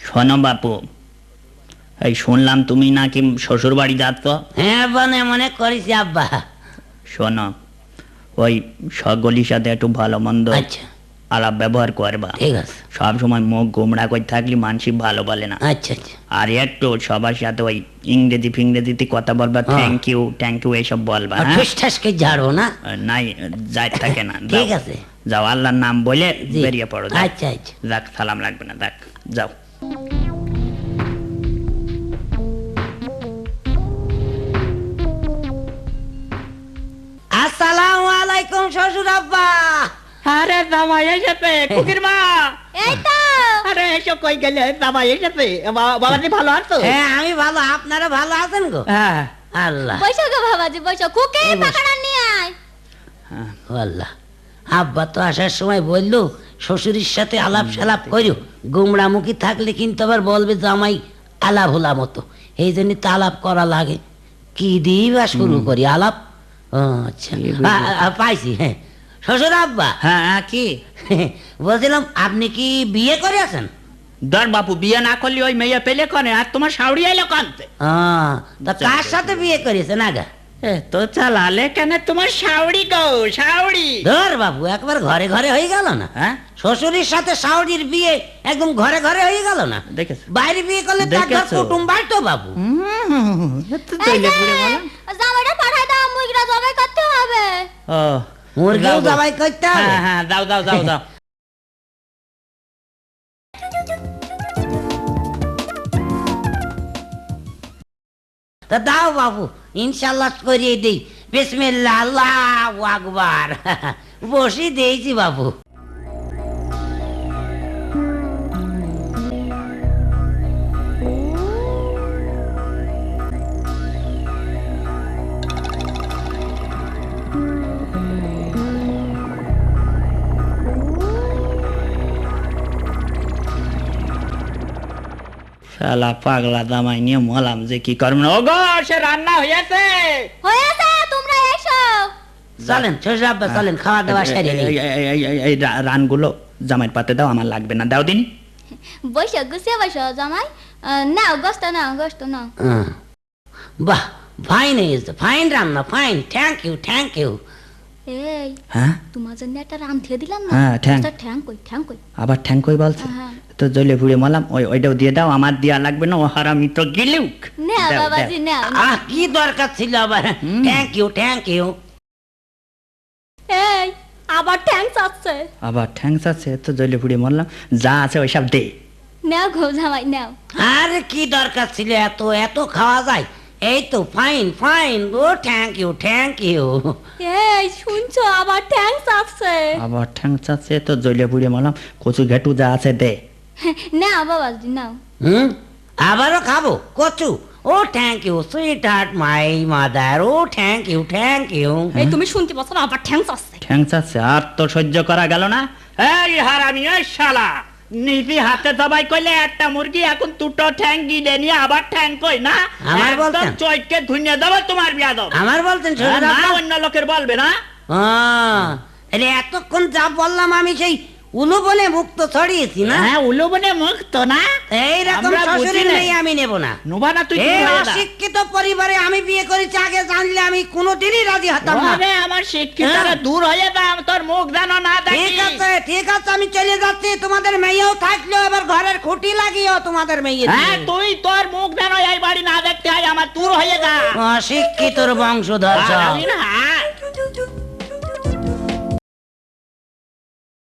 শোনো বাপু, এই শুনলাম তুমি নাকি শ্বশুর বাড়ি যাচ্ছ। হ্যাঁ মনে মনে করিস আব্বা। শোনো, ওই সকলের সাথে একটু ভালো মন্দ আচ্ছা আলাপ ব্যবহার করবা। ঠিক আছে। সব সময় মুখ গোমড়া করে থাকলে মানসিক ভালো বলে না। আচ্ছা আচ্ছা। আর একটু সবার সাথে ওই ইংরেজি ফিংরেজিতে কথা বলবা, থ্যাংক ইউ এইসব বলবা। হ্যাঁ? ঠুস ঠাসকে ঝাড়বো না। নাই যাই থাকে না। ঠিক আছে। যাও, আল্লাহর নাম বলে জি। বেরিয়ে পড়ো। যাও। আচ্ছা আচ্ছা। যাক, সালাম লাগবে না, যাক যাও। আসসালামু আলাইকুম শ্বশুর আব্বা। আরে জামাই এসেছে, খুকির মা। এই তো আরে এসো, কই গেলে? জামাই এসেছে। বাবাজি ভালো আছো? হ্যাঁ আমি ভালো, আপনারা ভালো আছেন গো? হ্যাঁ। আল্লাহ বৈশো গো বাবাজি, বৈশো। খুকে এই বস। পাকাড়া নিয়ে আয়। আল্লাহ। আব্বা তো আসার সময় বললো শ্বশুরের সাথে আলাপ সালাপ করো, গুমরামুখী থাকলে কিন্তু আবার বলবে জামাই আলাপ হলা মতো, এই জন্য তো আলাপ করা লাগে। কি দিয়ে বা শুরু করি আলাপ? ও আচ্ছা, পাইছি। হ্যাঁ শ্বশুর আব্বা, হ্যাঁ কি বলছিলাম আপনি কি বিয়ে করে আছেন? ধর বাপু, বিয়ে না করলে ওই মেয়ে পেলে করে, আর তোমার শাউরি এলো কানতে। তা কার সাথে বিয়ে করেছেন আগা? তো চালালে কেন তোমার শাউরি গো, শাউরি। ধর বাবু, একবার ঘরে ঘরে হয়ে গেল না? হ্যাঁ, শ্বশুরের সাথে শাওরির বিয়ে একদম ঘরে ঘরে হয়ে গেল না? দেখেছো? বাইরে বিয়ে করলে তো একবার দেখেছো? কুটুম বাড়তো বাবু। এই যে, জামাইটা পাঠাই দাও, মুইগরা জবাই করতে হবে। ও মুরগিও যাও, জবাই করতে হবে। হ্যাঁ হ্যাঁ, যাও যাও যাও যাও। তা দাও বাবু, ইনশাল্লাহ করিয়ে দিই। বিসমিল্লাহ, আল্লাহু আকবার। বসি দিয়েছি বাবু। শালা পাগলা জামাই নিয়ে মলাম যে কি করব না। ও গো, সে রান্না হয়েছে। হয়েছে, তোমরা এসো। চলেন শ্বশুর আব্বা, চলেন খাওয়া দাওয়া সেরে নিই। এই রানগুলো জামাইয়ের পাতে দাও, আমার লাগবে না, দাও দিন। বৈশো, গুছিয়ে বৈশো জামাই। নাও গোস্ত, নাও গোস্ত, নাও। বাহ, ফাইন হয়েছে, ফাইন রান্না, fine. Thank you, thank you. এই, হ্যাঁ তোমার জন্য একটা রাঁধিয়ে দিলাম না। হ্যাঁ, ঠ্যাং। ঠ্যাং কই, ঠ্যাং কই। আবার ঠ্যাং কই বলছে? হ্যাঁ। তো জ্বলে পুড়ে মলাম, ওইটাও দিয়ে দাও, আমার দেওয়া লাগবে না। ও হারামি তো গিলুক। নাও দাও, বাবাজি, নাও। কি দরকার ছিল আবার? Thank you, thank you. এই, আবার ঠ্যাং চাচ্ছে। আবার ঠ্যাং আছে, তো জ্বলে পুড়ে মরলাম। যা আছে ওইসব দে। নাও গো জামাই, নাও। আরে কি দরকার ছিল এত এত খাওয়া যায়? এই তো ফাইন ফাইন। ও থ্যাংক ইউ, থ্যাংক ইউ। এই শুনছো, আবার ঠ্যাং চাচ্ছে। আবার ঠ্যাং আছে, তো জ্বলে পুড়ে মরলাম। কচু ঘেটু যা আছে দে। নাও বাবাজি, নাও। আবারও খাবো কচু? Oh thank you sweetheart my mother. Oh thank you, thank you. এই তুমি শুনতে পাচ্ছ না, আবার ঠ্যাং চাচ্ছে। ঠ্যাং আছে, আর তো সহ্য করা গেল না। এই হারামি, এই শালা, নিপি হাতে দবাই কইলে একটা মুরগি, এখন দুটো ঠ্যাং গিলে নিয়ে আবার ঠ্যাং কই না। আমার বলতেন? চৈকে ধুইয়ে দেবো তোমার বিয়া দেবো। আমার বলতেন শ্বশুর না, আব্বা? অন্য লোকের বলবে না। আরে এতক্ষণ যা বললাম আমি সেই উলুবনে মুক্ত ছড়িয়েছি না? হ্যাঁ, উলুবনে মুক্ত না। এইরকম আমরা শ্বশুরের বুঝি নাই। মেয়ে আমি নেব না। নোবা না, তুই এই চুপ হয়ে যা। অশিক্ষিত পরিবারে আমি বিয়ে করেছি, আগে জানলে আমি কোনোদিনই রাজি হতাম না। ওরে আমার শিক্ষিত হ্যাঁ। দূর হয়ে যা, তোর মুখ যেন না দেখি। ঠিক আছে, ঠিক আছে, আমি চলে যাচ্ছি। তোমাদের মেয়েও থাকলো, এবার ঘরের খুঁটি লাগিও তোমাদের মেয়ে। হ্যাঁ, তুই তোর মুখ যেন এই বাড়ি না দেখতে হয়, আমার দূর হয়ে যা। অশিক্ষিতর বংশধর সব। হারামি না,